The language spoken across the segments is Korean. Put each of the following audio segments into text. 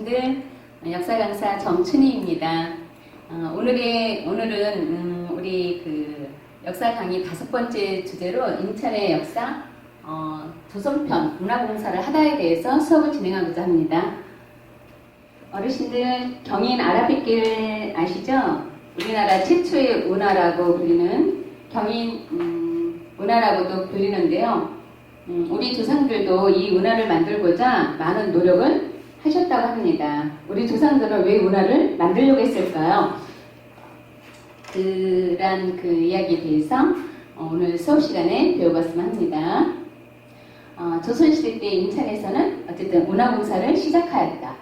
어르신들, 역사 강사 정춘희입니다. 오늘은 우리 역사 강의 5번째 주제로 인천의 역사 조선편 문화공사를 하다에 대해서 수업을 진행하고자 합니다. 어르신들 경인 아라뱃길 아시죠? 우리나라 최초의 운하라고 불리는 경인 운하라고도 불리는데요. 우리 조상들도 이 운하를 만들고자 많은 노력을 하셨다고 합니다. 우리 조상들은 왜 운하를 만들려고 했을까요? 그런 이야기에 대해서 오늘 수업 시간에 배워봤으면 합니다. 조선시대 때 인천에서는 어쨌든 운하공사를 시작하였다.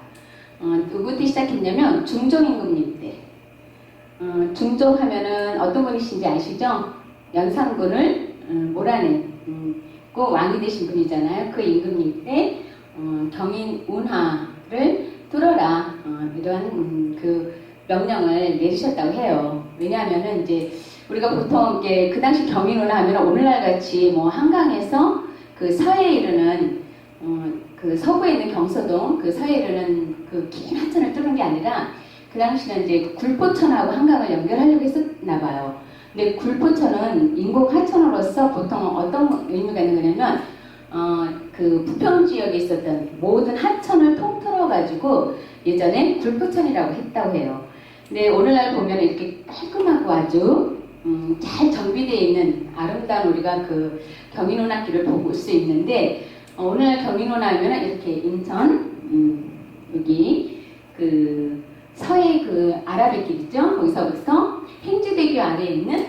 누구부터 시작했냐면 중종임금님 때. 중종하면은 어떤 분이신지 아시죠? 연산군을 몰아낸 왕이 되신 분이잖아요. 그 임금님 때 경인 운하를 뚫어라 이런 명령을 내리셨다고 해요. 왜냐하면은 이제 우리가 보통 이게 그 당시 경인 운하 하면 오늘날 같이 뭐 한강에서 서해에 이르는 서부에 있는 경서동 서해에 이르는 긴 하천을 뚫는 게 아니라 그 당시는 이제 굴포천하고 한강을 연결하려고 했었나 봐요. 근데 굴포천은 인공 하천으로서 보통 어떤 의미가 있는 거냐면 부평 지역에 있었던 모든 하천을 통틀어 가지고 예전에 굴포천이라고 했다고 해요. 근데 오늘날 보면 이렇게 깔끔하고 아주 잘 정비되어 있는 아름다운 우리가 경인운하길을 볼 수 있는데 오늘날 경인운하 하면 이렇게 인천 여기 서해 아라뱃길이죠. 거기서부터 행주대교 아래에 있는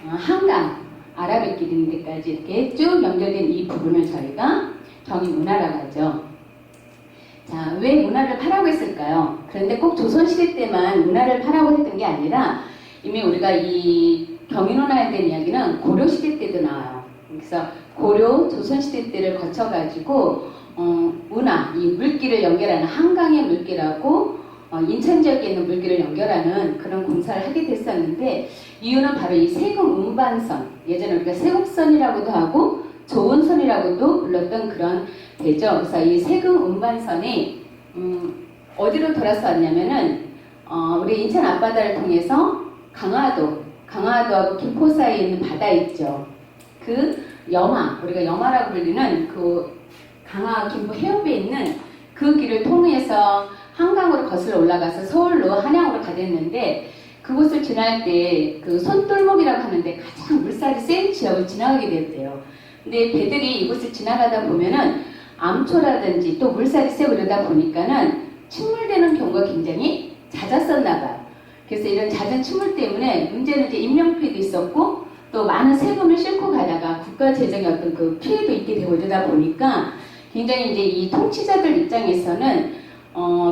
한강 아라뱃길 있는 데까지 이렇게 쭉 연결된 이 부분을 저희가 경인운하라고 하죠. 자, 왜 운하를 파라고 했을까요? 그런데 꼭 조선시대 때만 운하를 파라고 했던 게 아니라 이미 우리가 이 경인운하에 대한 이야기는 고려시대 때도 나와요. 그래서 고려, 조선시대 때를 거쳐가지고 운하, 이 물길을 연결하는 한강의 물길하고 인천 지역에 있는 물길을 연결하는 그런 공사를 하게 됐었는데 이유는 바로 이 세금 운반선, 예전에 우리가 세곡선이라고도 하고 조은선이라고도 불렀던 그런 데죠. 그래서 이 세금 운반선이 어디로 돌아서 왔냐면은 우리 인천 앞바다를 통해서 강화도하고 김포 사이에 있는 바다 있죠. 우리가 염화라고 불리는 강화 김포 해협에 있는 그 길을 통해서 한강으로 거슬러 올라가서 서울로 한양으로 가됐는데 그곳을 지날 때 손돌목이라고 하는데 가장 물살이 센 지역을 지나가게 되었대요. 근데 배들이 이곳을 지나가다 보면은 암초라든지 또 물살이 세고 이러다 보니까는 침몰되는 경우가 굉장히 잦았었나 봐요. 그래서 이런 잦은 침몰 때문에 문제는 이제 인명피해도 있었고 또 많은 세금을 싣고 가다가 국가 재정에 어떤 피해도 있게 되고 이러다 보니까 굉장히 이제 이 통치자들 입장에서는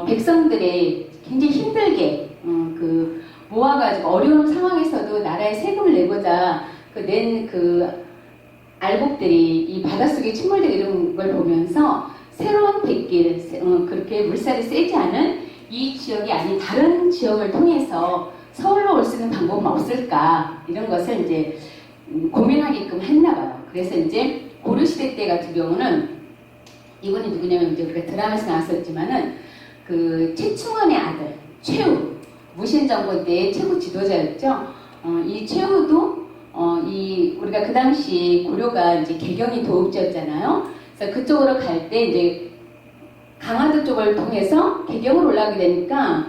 백성들의 굉장히 힘들게 모아가지고 어려운 상황에서도 나라에 세금을 내고자 낸 알곡들이 이 바닷속에 침몰되고 이런 걸 보면서 새로운 백길, 그렇게 물살이 세지 않은 이 지역이 아닌 다른 지역을 통해서 서울로 올 수 있는 방법은 없을까 이런 것을 이제 고민하게끔 했나 봐요. 그래서 이제 고려시대 때 같은 경우는 이분이 누구냐면 이제 우리가 드라마에서 나왔었지만은 최충원의 아들 최후 무신정권 때의 최고 지도자였죠. 이 최후도 우리가 그 당시 고려가 이제 개경이 도읍지였잖아요. 그래서 그쪽으로 갈 때 이제 강화도 쪽을 통해서 개경으로 올라가게 되니까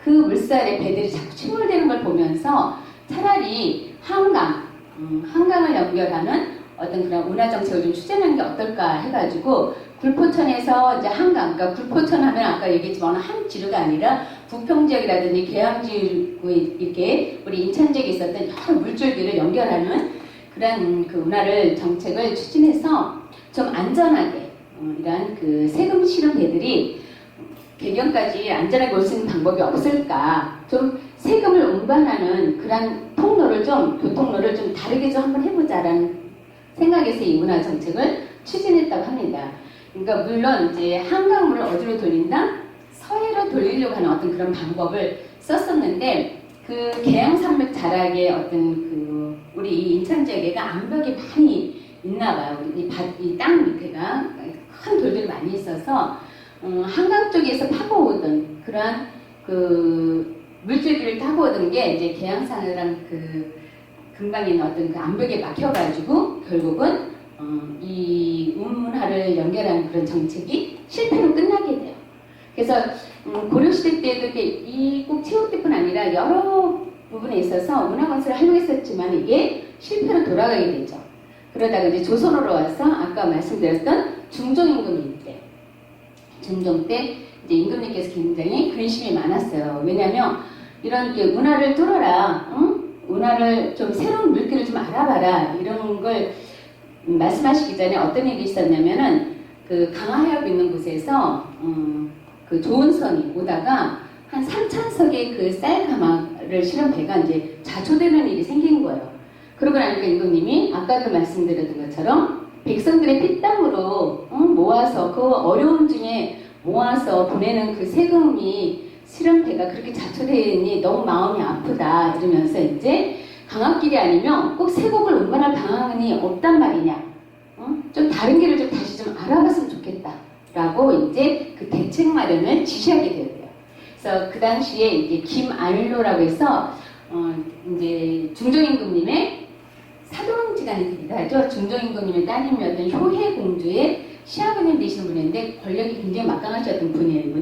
그 물살에 배들이 자꾸 침몰되는 걸 보면서 차라리 한강을 연결하는 어떤 그런 운하 정책을 좀 추진하는 게 어떨까 해가지고 굴포천에서 이제 한강, 그러니까 굴포천 하면 아까 얘기했지만 한 지류가 아니라 부평 지역이라든지 계양지구 이렇게 우리 인천 지역에 있었던 여러 물줄기를 연결하는 그런 운하를 정책을 추진해서 좀 안전하게 이런 세금 실은 배들이 개경까지 안전하게 올 수 있는 방법이 없을까? 좀 세금을 운반하는 그런 교통로를 좀 다르게 좀 한번 해보자라는 생각에서 이 운하 정책을 추진했다고 합니다. 그러니까 물론 이제 한강물을 어디로 돌린다? 서해로 돌리려고 하는 어떤 그런 방법을 썼었는데 계양산맥 자락에 어떤 우리 이 인천 지역에가 암벽이 많이 있나 봐요. 이 땅 밑에가 큰 돌들이 많이 있어서 한강 쪽에서 파고 오던 그러한 그 물줄기를 타고 오던 게 이제 계양산이랑 그 금방에 있는 어떤 그 암벽에 막혀가지고 결국은 이 운문하를 연결하는 그런 정책이 실패로 끝나게 돼요. 그래서 고려시대 때도 이 꼭 체육뿐 아니라 여러 부분에 있어서 문화건설을 하려고 했었지만 이게 실패로 돌아가게 되죠. 그러다가 이제 조선으로 와서 아까 말씀드렸던 중종임금님 때, 중종 때 이제 임금님께서 굉장히 관심이 많았어요. 왜냐하면 이런 게 운하를 뚫어라, 운하를 좀 새로운 물길을 좀 알아봐라 이런 걸 말씀하시기 전에 어떤 일이 있었냐면은 그 강화해협 있는 곳에서 그 조은선이 오다가 한 3,000석의 그 쌀가마를 실은 배가 이제 자초되는 일이 생긴 거예요. 그러고 나니까 임금님이 아까도 말씀드렸던 것처럼 백성들의 피땀으로 모아서 그 어려운 중에 모아서 보내는 그 세금이 실은 배가 그렇게 자초되니 너무 마음이 아프다 이러면서 이제 강압길이 아니면 꼭 세곡을 운반할 방안이 없단 말이냐, 좀 다른 길을 좀 다시 좀 알아봤으면 좋겠다 라고 이제 그 대책 마련을 지시하게 되었대요. 그래서 그 당시에 이제 김안로라고 해서 이제 중종임금님의 사돈지간이 되기도 하죠. 중종임금님의 따님이었던 효혜공주의 시아버님 되시는 분인데 권력이 굉장히 막강하셨던 분이에요.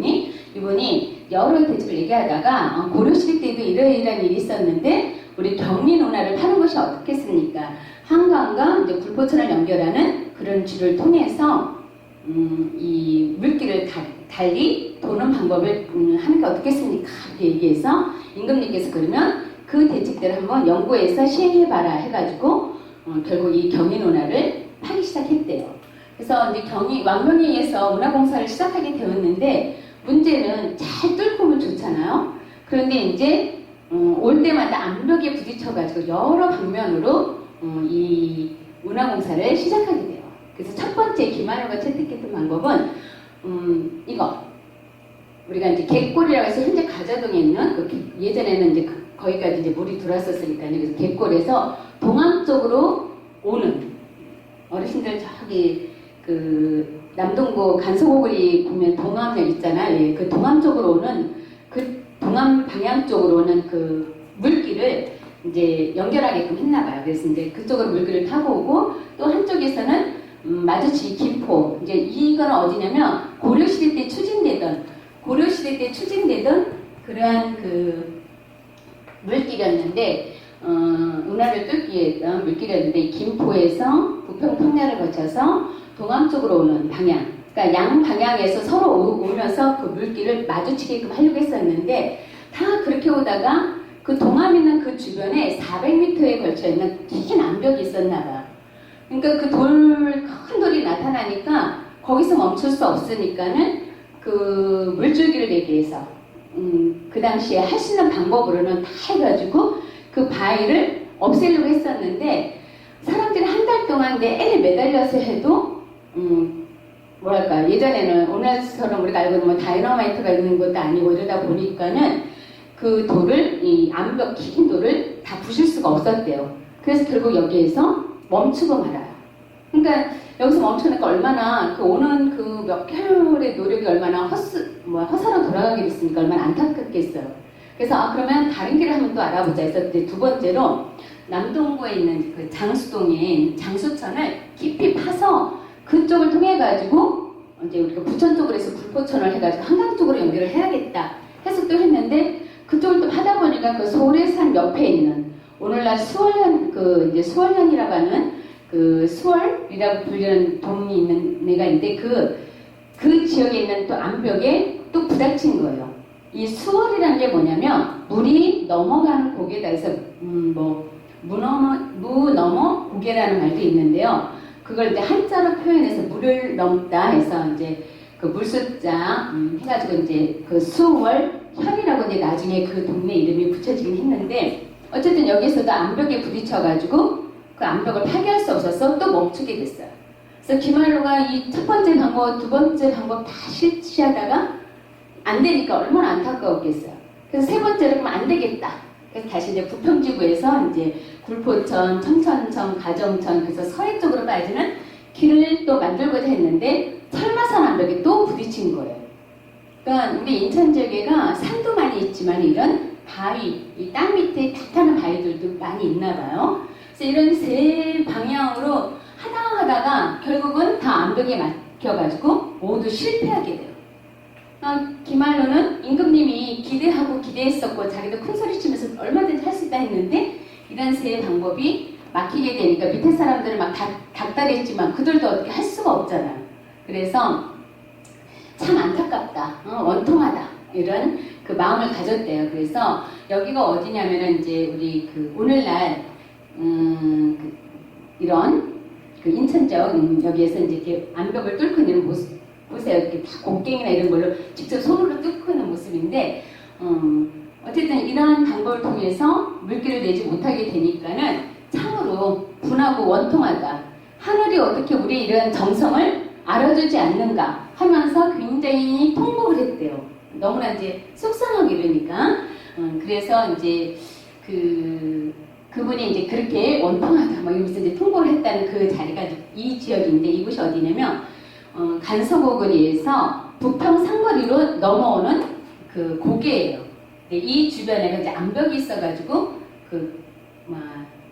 이분이 여러 대책을 얘기하다가 고려시대 때도 이러이러한 일이 있었는데 우리 경민운하를 타는 것이 어떻겠습니까? 한강과 이제 굴포천을 연결하는 그런 줄을 통해서 이 물길을 달리 도는 방법을 하는 게 어떻겠습니까? 이렇게 얘기해서 임금님께서 그러면 그 대책들을 한번 연구해서 시행해봐라 해가지고 결국 이 경인운하를 파기 시작했대요. 그래서 이제 왕명에 의해서 운하공사를 시작하게 되었는데 문제는 잘 뚫고 오면 좋잖아요. 그런데 이제 올 때마다 암벽에 부딪혀가지고 여러 방면으로 이 운하공사를 시작하게 돼요. 그래서 첫 번째 김한효가 채택했던 방법은 이거 우리가 이제 갯골이라고 해서 현재 가자동에 있는 예전에는 이제 거기까지 이제 물이 들어왔었으니까요. 그래서 갯골에서 동암 쪽으로 오는 어르신들 저기 그 남동구 간소고구리 보면 동암역 있잖아요. 예, 그 동암 쪽으로 오는 그 동암 방향 쪽으로 오는 그 물길을 이제 연결하게끔 했나봐요. 그래서 이제 그쪽으로 물길을 타고 오고 또 한쪽에서는 마주치 김포 이제 이건 어디냐면 고려시대 때 추진되던 그러한 그 물길이었는데 운하를 뚫기 위한 물길이었는데 김포에서 부평 평야를 거쳐서 동암 쪽으로 오는 방향, 그러니까 양 방향에서 서로 오면서 그 물길을 마주치게끔 하려고 했었는데 다 그렇게 오다가 그 동암 있는 그 주변에 400m에 걸쳐 있는 긴 암벽이 있었나봐. 그러니까 그 큰 돌이 나타나니까 거기서 멈출 수 없으니까는 그 물줄기를 내기 위해서 그 당시에 할 수 있는 방법으로는 다 해가지고 그 바위를 없애려고 했었는데 사람들이 한 달 동안 내내 매달려서 해도 뭐랄까 예전에는 오늘처럼 우리가 알고 있는 뭐 다이너마이트가 있는 것도 아니고 이러다 보니까는 그 돌을 이 암벽 긴 돌을 다 부실 수가 없었대요. 그래서 결국 여기에서 멈추고 말아요. 그러니까 여기서 멈추니까 얼마나 그 오는 그 몇 개월의 노력이 얼마나 허사로 돌아가게 됐으니까 얼마나 안타깝겠어요. 그래서 그러면 다른 길을 한번 또 알아보자 해서 두 번째로 남동구에 있는 그 장수동에 장수천을 깊이 파서 그쪽을 통해 가지고 이제 우리가 부천 쪽으로 해서 굴포천을 해가지고 한강 쪽으로 연결을 해야겠다 해서 또 했는데 그쪽을 또 하다 보니까 그 소래산 옆에 있는 오늘날 수월현 이제 수월현이라고 하는 그 수월이라고 불리는 동이 있는 데가 있는데 그 지역에 있는 또 암벽에 또 부닥친 거예요. 이 수월이라는 게 뭐냐면 물이 넘어가는 고개다 해서 무 넘어 고개라는 말도 있는데요. 그걸 이제 한자로 표현해서 물을 넘다 해서 이제 그 물숫자 해가지고 이제 그 수월현이라고 이제 나중에 그 동네 이름이 붙여지긴 했는데 어쨌든 여기서도 암벽에 부딪혀가지고 그 암벽을 파괴할 수 없어서 또 멈추게 됐어요. 그래서 김한로가 이 첫 번째 방법, 두 번째 방법 다 실시하다가 안 되니까 얼마나 안타까웠겠어요. 그래서 세 번째로 그러면 안 되겠다. 그래서 다시 이제 부평지구에서 이제 굴포천, 청천천, 가정천, 그래서 서해 쪽으로 빠지는 길을 또 만들고자 했는데 설마산 암벽에 또 부딪힌 거예요. 그러니까 우리 인천 지역에가 산도 많이 있지만 이런 바위, 이 땅 밑에 탁하는 바위들도 많이 있나 봐요. 그래서 이런 세 방향으로 하다가 결국은 다 암벽에 막혀가지고 모두 실패하게 돼요. 기말로는 임금님이 기대하고 기대했었고 자기도 큰 소리 치면서 얼마든지 할 수 있다 했는데 이런 세 방법이 막히게 되니까 밑에 사람들은 막 닥달했지만 그들도 어떻게 할 수가 없잖아요. 그래서 참 안타깝다, 원통하다 이런 그 마음을 가졌대요. 그래서 여기가 어디냐면은 이제 우리 그 오늘날 이런 그 인천적 여기에서 이제 이렇게 암벽을 뚫고 있는 모습 보세요. 이렇게 다 곡괭이나 이런 걸로 직접 손으로 뚫고 있는 모습인데 어쨌든 이러한 방법을 통해서 물기를 내지 못하게 되니까는 참으로 분하고 원통하다. 하늘이 어떻게 우리 이런 정성을 알아주지 않는가 하면서 굉장히 통곡을 했대요. 너무나 이제 속상하게 이러니까. 그래서 이제 그분이 이제 그렇게 원통하다 막 이러면서 이제 통곡을 했다는 그 자리가 이 지역인데 이곳이 어디냐면 간서고거리에서 부평 상거리로 넘어오는 그 고개예요. 이 주변에는 이제 암벽이 있어가지고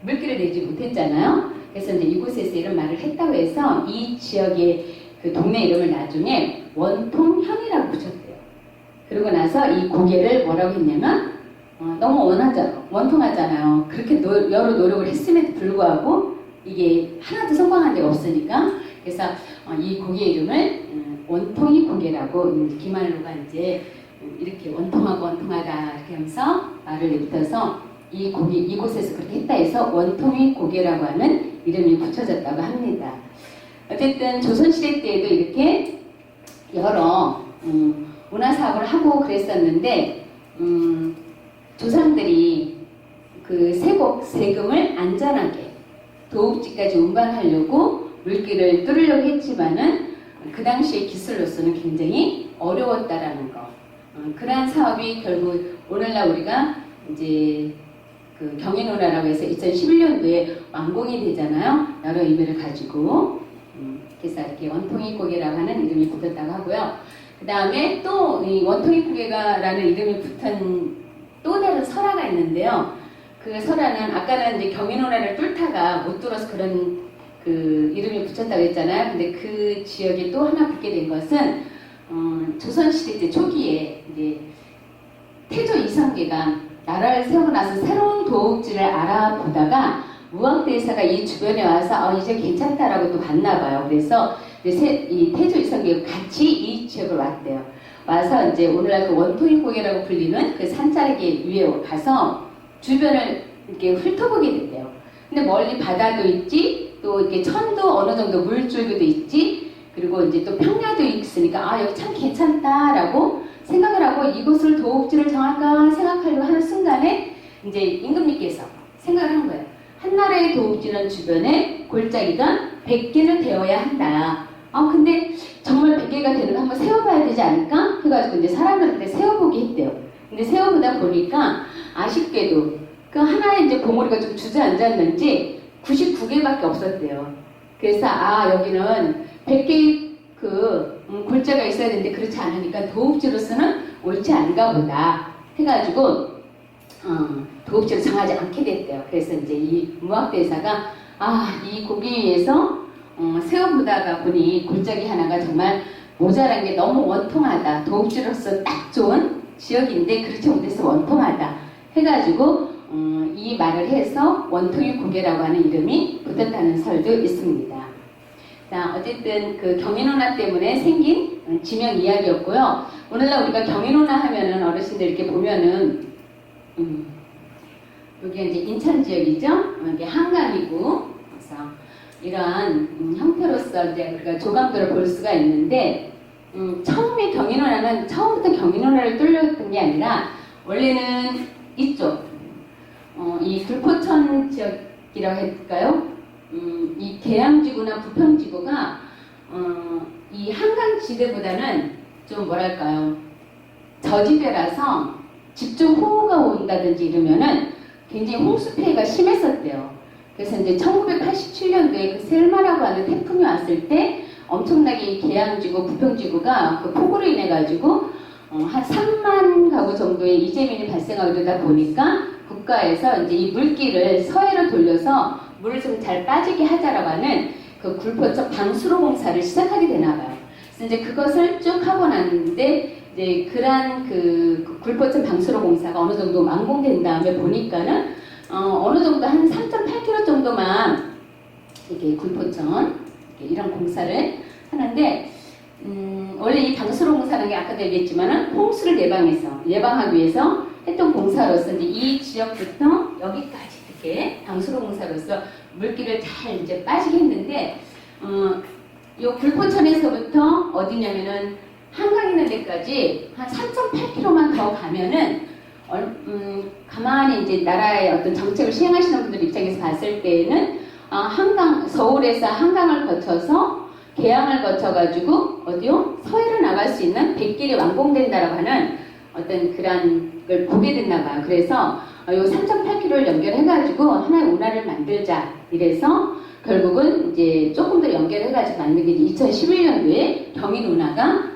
물기를 내지 못했잖아요. 그래서 이제 이곳에서 이런 말을 했다고 해서 이 지역의 그 동네 이름을 나중에 원통현이라고 붙였대요. 그러고 나서 이 고개를 뭐라고 했냐면 너무 원통하잖아요. 그렇게 여러 노력을 했음에도 불구하고 이게 하나도 성공한 데가 없으니까 그래서 이 고개 이름을 원통이 고개라고 기말로가 이제 이렇게 원통하다 이렇게 하면서 말을 내뱉어서 이곳에서 그렇게 했다 해서 원통이 고개라고 하는 이름이 붙여졌다고 합니다. 어쨌든 조선시대 때에도 이렇게 여러 문화사업을 하고 그랬었는데 조상들이 그 세금을 안전하게 도읍지까지 운반하려고 물길을 뚫으려고 했지만은 그 당시의 기술로서는 굉장히 어려웠다라는 거. 그러한 사업이 결국 오늘날 우리가 이제 그 경인운하라고 해서 2011년도에 완공이 되잖아요. 여러 의미를 가지고. 그래서 이렇게 원통이 고개라고 하는 이름이 붙었다고 하고요. 그 다음에 또 이 원통이 고개라는 이름이 붙은 또 다른 설화가 있는데요. 그 설화는 아까는 이제 경인운하를 뚫다가 못 뚫어서 그런 그 이름이 붙였다고 했잖아요. 근데 그 지역에 또 하나 붙게 된 것은 조선시대 때 초기에 이제 태조 이성계가 나라를 세우고 나서 새로운 도읍지를 알아보다가 무왕대사가 이 주변에 와서 이제 괜찮다라고 또 봤나 봐요. 그래서 이 태조 이성계가 같이 이 지역을 왔대요. 와서 이제 오늘날 그 원통이 고개라고 불리는 그 산자락에 위에 가서 주변을 이렇게 훑어보게 됐대요. 근데 멀리 바다도 있지, 또 이렇게 천도 어느 정도 물줄기도 있지, 그리고 이제 또 평야도 있으니까 여기 참 괜찮다라고 생각을 하고 이곳을 도읍지를 정할까 생각하려고 하는 순간에 이제 임금님께서 생각을 한 거예요. 한나라의 도읍지는 주변에 골짜기가 100개는 되어야 한다. 근데 정말 100개가 되는 거 한번 세워봐야 되지 않을까? 해가지고 이제 사람들한테 세워보게 했대요. 근데 세워보다 보니까 아쉽게도 그 하나의 이제 봉우리가 좀 주저앉았는지 99개밖에 없었대요. 그래서 여기는 100개의 골짜가 있어야 되는데 그렇지 않으니까 도읍지로서는 옳지 않은가 보다 해가지고 도읍지를 정하지 않게 됐대요. 그래서 이제 이 무학대사가 이 고개 위에서 세워보다가 보니 골짜기 하나가 정말 모자란 게 너무 원통하다. 도읍지로서 딱 좋은 지역인데 그렇지 못해서 원통하다 해가지고 이 말을 해서 원통이 고개라고 하는 이름이 붙었다는 설도 있습니다. 자, 어쨌든 그 경인운하 때문에 생긴 지명 이야기였고요. 오늘날 우리가 경인운하 하면은 어르신들 이렇게 보면은 여기가 이제 인천 지역이죠. 이게 한강이고 그래서 이러한 형태로서 이제 우리가 조감도를 볼 수가 있는데 처음에 경인운하는 처음부터 경인운하를 뚫렸던 게 아니라 원래는 이쪽 이 불포천 지역이라고 할까요? 이 계양지구나 부평지구가 이 한강지대보다는 좀 뭐랄까요? 저지대라서 집중 호우가 온다든지 이러면은 굉장히 홍수 피해가 심했었대요. 그래서 이제 1987년도에 그 셀마라고 하는 태풍이 왔을 때 엄청나게 이 계양지구, 부평지구가 그 폭우로 인해 가지고 한 3만 가구 정도의 이재민이 발생하게 되다 보니까 국가에서 이제 이 물길을 서해로 돌려서 물을 좀 잘 빠지게 하자라고 하는 그 굴포천 방수로 공사를 시작하게 되나 봐요. 그래서 이제 그것을 쭉 하고 났는데 이제 그러한 그 굴포천 방수로 공사가 어느 정도 완공된 다음에 보니까는 어느 정도 한 3.8km 정도만 이게 굴포천 이런 공사를 하는데 원래 이 방수로 공사라는 게 아까도 얘기했지만은 홍수를 예방하기 위해서 했던 공사로서 이제 이 지역부터 여기까지 이렇게 방수로 공사로서 물길을 잘 이제 빠지게 했는데 이 굴포천에서부터 어디냐면은 한강 있는 데까지 한 3.8km만 더 가면은 가만히 이제 나라의 어떤 정책을 시행하시는 분들 입장에서 봤을 때에는 서울에서 한강을 거쳐서 계양을 거쳐가지고 어디요? 서해로 나갈 수 있는 백길이 완공된다라고 하는 어떤 그런 걸 보게 됐나 봐요. 그래서 이 3.8km를 연결해가지고 하나의 운하를 만들자. 이래서 결국은 이제 조금 더 연결해가지고 만든 게 2011년도에 경인운하가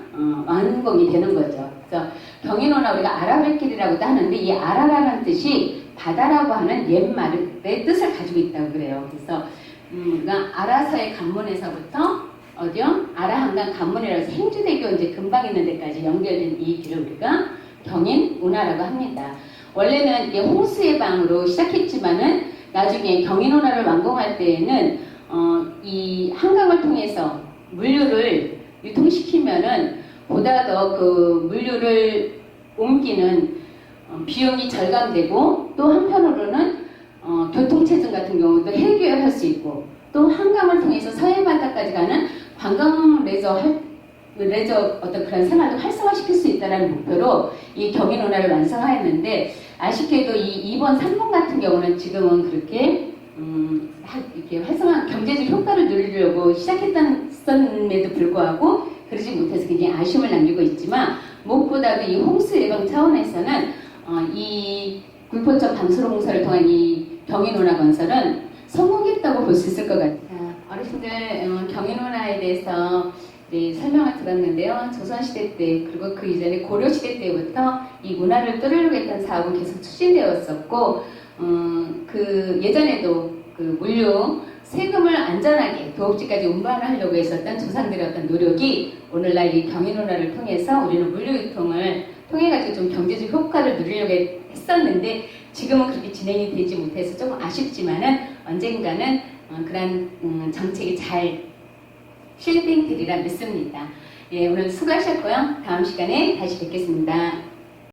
완공이 되는 거죠. 그래서 경인운하 우리가 아라뱃길이라고도 하는데 이 아라라는 뜻이 바다라고 하는 옛말의 뜻을 가지고 있다고 그래요. 그래서 그러니까 아라서의 관문에서부터 어디요? 아라한강 관문이라고 해서 행주대교 이제 근방 있는 데까지 연결된 이 길을 우리가 경인운하라고 합니다. 원래는 이게 홍수 예방으로 시작했지만은 나중에 경인운하를 완공할 때에는 이 한강을 통해서 물류를 유통시키면은 보다 더 그 물류를 옮기는 비용이 절감되고 또 한편으로는 교통체증 같은 경우도 해결할 수 있고 또 한강을 통해서 서해바다까지 가는 관광 레저 어떤 그런 생활도 활성화시킬 수 있다는 목표로 이 경인운하를 완성하였는데 아쉽게도 이 2번, 3번 같은 경우는 지금은 그렇게 이렇게 활성화 경제적 효과를 누리려고 시작했음에도 불구하고 그러지 못해서 굉장히 아쉬움을 남기고 있지만 무엇보다도 이 홍수 예방 차원에서는 이 굴포천 방수로 공사를 통한 이 경인운하 건설은 성공했다고 볼 수 있을 것 같아요. 어르신들 경인운하에 대해서 설명을 들었는데요. 조선시대 때 그리고 그 이전에 고려시대 때부터 이 운하를 뚫으려고 했던 사업은 계속 추진되었었고 그 예전에도 그 물류 세금을 안전하게 도읍지까지 운반하려고 했었던 조상들의 어떤 노력이 오늘날 이 경인운하를 통해서 우리는 물류 유통을 통해 가지고 좀 경제적 효과를 누리려고 했었는데 지금은 그렇게 진행이 되지 못해서 조금 아쉽지만은 언젠가는 그런 정책이 잘 실행되리라 믿습니다. 예, 오늘 수고하셨고요. 다음 시간에 다시 뵙겠습니다.